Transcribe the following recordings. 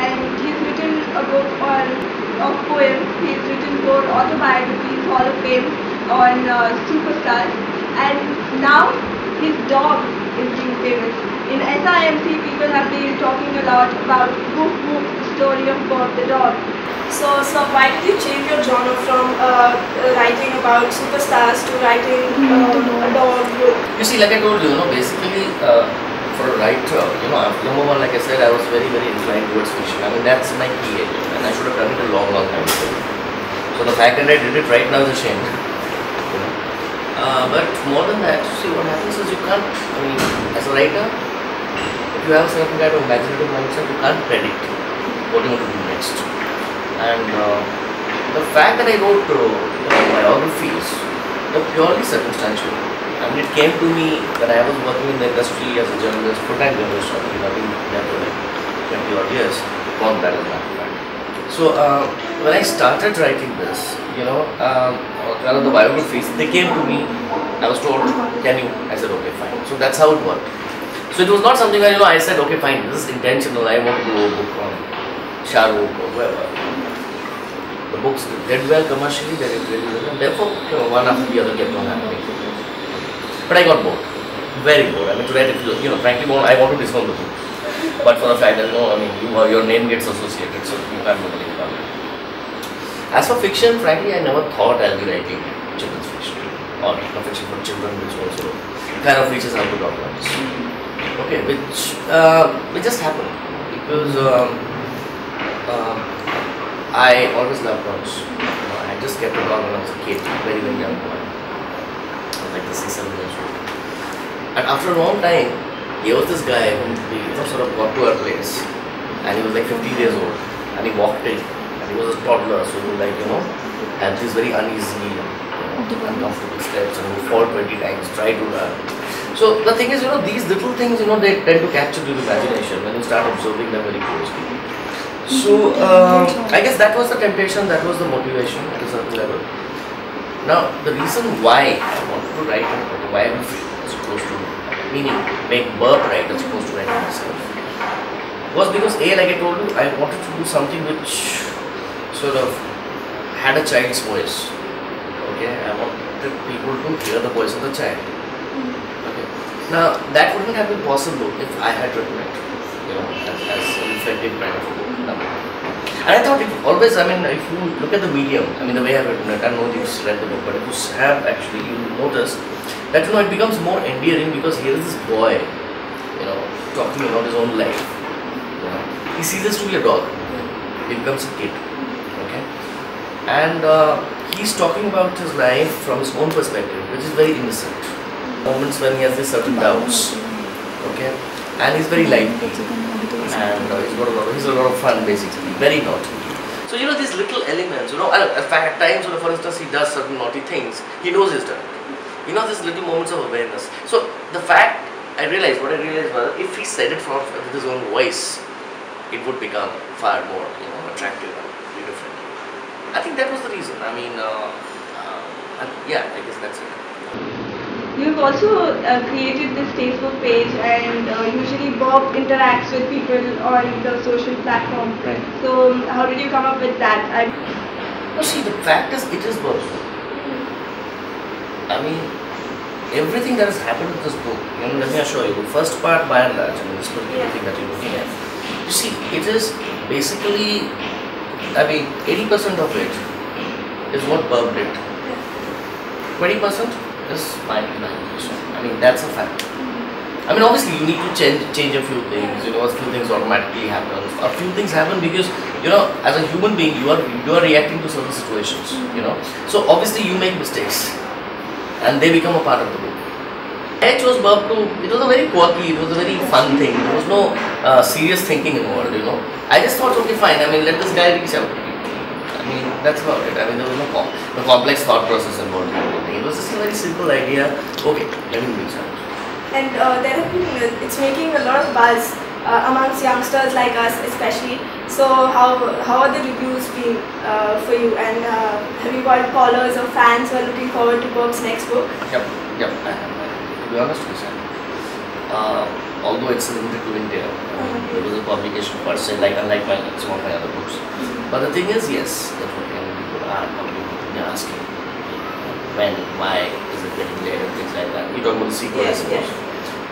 and he's written a book of poems. He's written 4 autobiographies, Hall of Fame on superstars, and now his dog is being famous. In SIMC, people have been talking a lot about Woof Woof, the story of Burp the Dog. So why did you change your genre from writing about superstars to writing a dog book? You see, like I told you, basically for a writer, number one, like I said, I was very, very inclined towards fiction. I mean, that's my key area, and I should have done it a long, long time ago. So the fact that I did it right now is a shame. But more than that, see, what happens is you can't, I mean, as a writer, if you have a certain kind of imaginative mindset, you can't predict what you're going to do next. And the fact that I wrote biographies, they're purely circumstantial. I mean, it came to me when I was working in the industry as a journalist, full-time journalist. I've been there for like 20 odd years, gone that as matter of fact. So when I started writing this, the biographies, they came to me. I was told, can you? I said, okay, fine. So that's how it worked. So it was not something where I said, okay, fine, this is intentional. I want to do a book on Shah Rukh or whoever. The books did well commercially, they did really well, and therefore one after the other kept on happening. But I got bored, very bored. I mean, to write it, frankly, I want to disown the book. But for the fact that your name gets associated, so you can't do anything about it. As for fiction, frankly, I never thought I'll be writing children's fiction or fiction for children, which also kind of reaches out to dog lovers. Okay, which just happened because I always loved dogs. I just kept a dog when I was a kid, very, very young boy. I was like 6-7 years old. And after a long time, here was this guy who we sort of got to our place, and he was like 15 years old, and he walked in, and he was a toddler, so he would had these very uneasy, uncomfortable steps, and he would fall 20 times, try to run. So the thing is, these little things, they tend to capture your imagination when you start observing them very closely. So I guess that was the temptation, that was the motivation at a certain level. Now, the reason why I wanted to write an autobiography as opposed to, meaning make Burp write as opposed to writing myself, was because A, like I told you, I wanted to do something which sort of had a child's voice. Okay, I wanted people to hear the voice of the child. Okay. Now, that wouldn't have been possible if I had written it, as a reflective kind of a book. And I thought if you look at the medium, the way I've written it, I know you've read the book, but if you have actually, you will notice that it becomes more endearing because here is this boy, talking about his own life. He ceases to be a dog, he becomes a kid, okay? And he's talking about his life from his own perspective, which is very innocent. Moments when he has these certain doubts, okay? And he's very lively, and he's a lot of fun basically, very naughty. So these little elements, at times, for instance, he does certain naughty things, he knows he's done it. These little moments of awareness. So the fact, what I realized was, if he said it with his own voice, it would become far more, attractive and different. I think that was the reason. Yeah, I guess that's it. You've also created this Facebook page, and usually Bob interacts with people on the social platform. Right. So how did you come up with that? See, the fact is, it is Bob. Everything that has happened in this book, let me assure you, the first part by and large, this particular thing that you're looking at, you see, it is basically, 80% of it is what Burp did. 20% is my imagination. That's a fact. Obviously you need to change a few things, a few things automatically happen. A few things happen because, as a human being, you are reacting to certain situations, So obviously you make mistakes and they become a part of the book. I chose Burp it was a very quirky, it was a very fun thing. There was no serious thinking involved, I just thought, okay, fine, let this guy reach out. That's about it. There was no complex thought process involved in everything. It was just a very simple idea. Okay, let me reach out. And it's making a lot of buzz amongst youngsters like us, especially. So how are the reviews been for you? And have you got followers or fans who are looking forward to Burp's next book? Yep. To be honest with you, although it's limited to India, it was a publication per se, like unlike some of my other books. But the thing is, yes, that people are probably asking when, why is it getting late and things like that. You talk about the sequel, I suppose.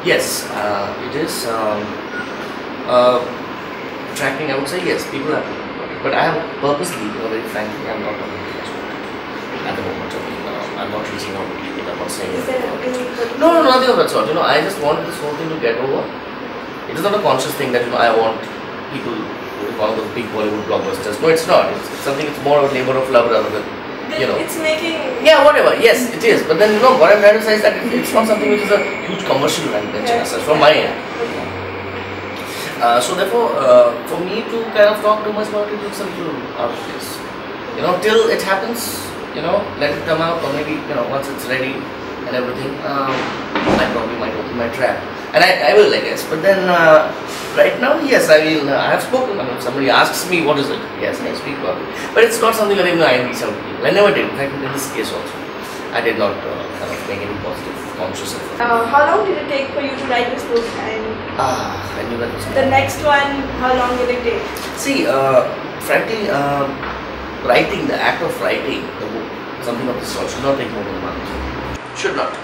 Yes, it is attracting. I would say yes, people are. But I have purposely, very frankly, I'm not talking too much about it at the moment. I'm not reaching out to people. I'm not saying. Is there any No, nothing of that sort. I just wanted this whole thing to get over. It is not a conscious thing that I want people to follow those big Bollywood blockbusters. No, it's not. It's something. It's more of a labor of love rather than. It's making... Yeah, whatever. Yes, it is. But then, what I'm trying to say is that it's not something which is a huge commercial venture as such, from my end. So therefore, for me to kind of talk too much about it looks a little out of place. Till it happens, let it come out, or maybe, once it's ready and everything, I probably might open my trap. And I will, I guess. But then, right now, yes, I have spoken. If somebody asks me, what is it? Yes, I speak about it. But it's not something that even I reach out to people. I never did. In fact, in this case also, I did not kind of make any positive, conscious effort. How long did it take for you to write this book? And I knew that was the next one, how long will it take? See, frankly, writing, the act of writing the book, something of this sort, should not take more than a month. Should not.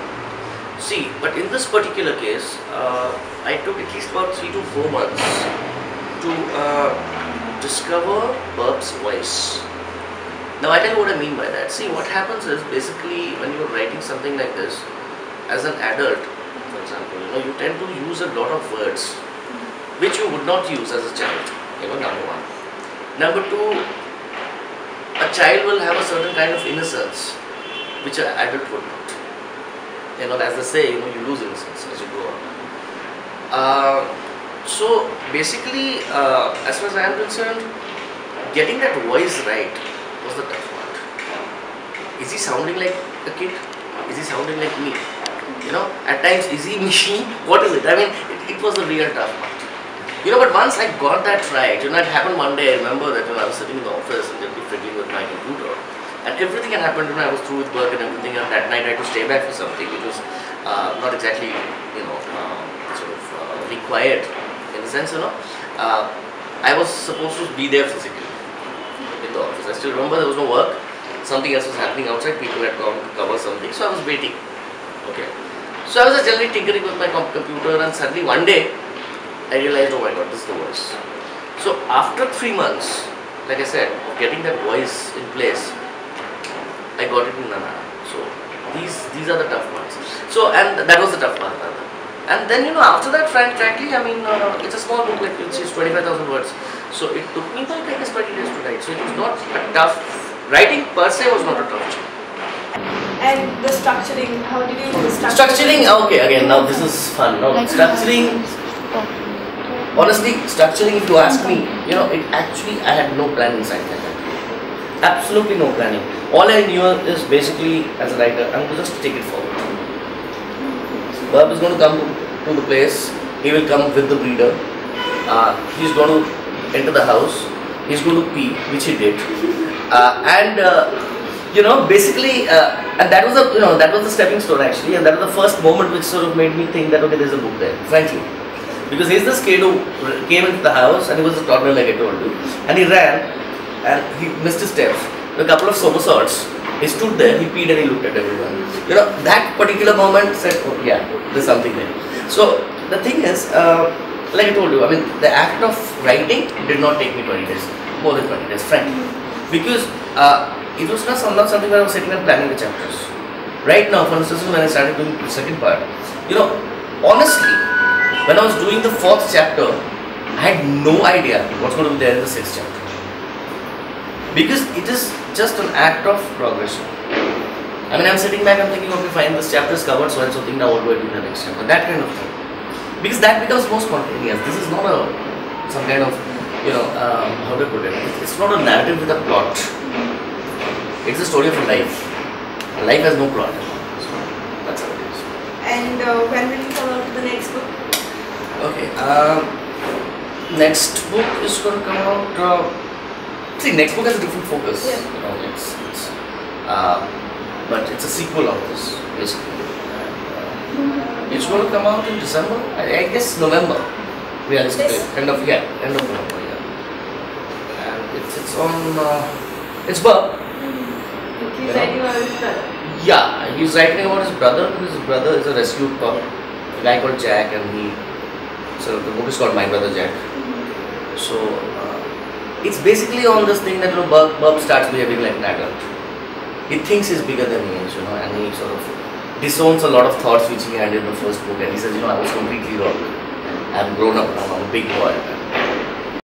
See, but in this particular case, I took at least about 3 to 4 months to discover Burp's voice. Now, I tell you what I mean by that. See, what happens is basically when you're writing something like this, as an adult, for example, you tend to use a lot of words which you would not use as a child. Number one. Number two, a child will have a certain kind of innocence which an adult would not. As they say, you lose innocence as you grow up. So basically, as far as I am concerned, getting that voice right was the tough part. Is he sounding like a kid? Is he sounding like me? At times, is he me? What is it? It was a real tough part. But once I got that right, it happened one day. I remember that when I was sitting in the office and just fiddling with my computer, and everything had happened. I was through with work and everything, and that night I had to stay back for something which was not exactly, required in the sense, I was supposed to be there physically in the office. I still remember there was no work. Something else was happening outside. People had gone to cover something, so I was waiting. Okay. So I was generally tinkering with my computer, and suddenly one day I realized, oh my God, this is the voice. So after 3 months, like I said, of getting that voice in place, I got it in Nana. So these are the tough parts. So, and that was the tough part. And then after that, frankly, it's a small book, like it's 25,000 words. So it took me like I guess 20 days to write. So it was not a tough, writing per se was not a tough job. And the structuring, how did you do the structuring? Structuring, okay, again, now this is fun. Now structuring, honestly, structuring, if you ask me, I had no plan inside that. Absolutely no planning. All I knew is basically, as a writer, I'm going to just take it forward. Burp is going to come to the place, he will come with the breeder, he's going to enter the house, he's going to pee, which he did, basically, and that was the stepping stone actually, and that was the first moment which sort of made me think that okay, there's a book there, frankly. Because he's this kid who came into the house and he was a toddler like I told you, and he ran and he missed his steps. A couple of somersaults. He stood there, he peed and he looked at everyone. That particular moment said, oh yeah, there's something there. So the thing is, like I told you, the act of writing did not take me 20 days, more than 20 days, frankly. Because it was not something where I was sitting and planning the chapters. Right now, for instance, when I started doing the second part, honestly, when I was doing the 4th chapter, I had no idea what's going to be there in the 6th chapter. Because it is just an act of progression. I'm sitting back and thinking, okay, fine, this chapter is covered, so and so thing, now what do I do in the next chapter? That kind of thing. Because that becomes more spontaneous. This is not some kind of, how do I put it? It's not a narrative with a plot. It's a story of a life. Life has no plot. So that's how it is. And when will you come out with the next book? Okay. Next book is going to come out. See, next book has a different focus. Yeah. But it's a sequel of this, basically. It's going to come out in December. I guess November. Realistically, This- end of November. Yeah. And it's on. It's Burp. He's Yeah. writing about his brother. Yeah, he's writing about his brother because his brother is a rescued pup, a guy called Jack, and so the book is called My Brother Jack. So it's basically on this thing that Burp starts behaving like an adult. He thinks he's bigger than he is, and he sort of disowns a lot of thoughts which he had in the first book, and he says, I was completely wrong. I'm grown up now, I'm a big boy.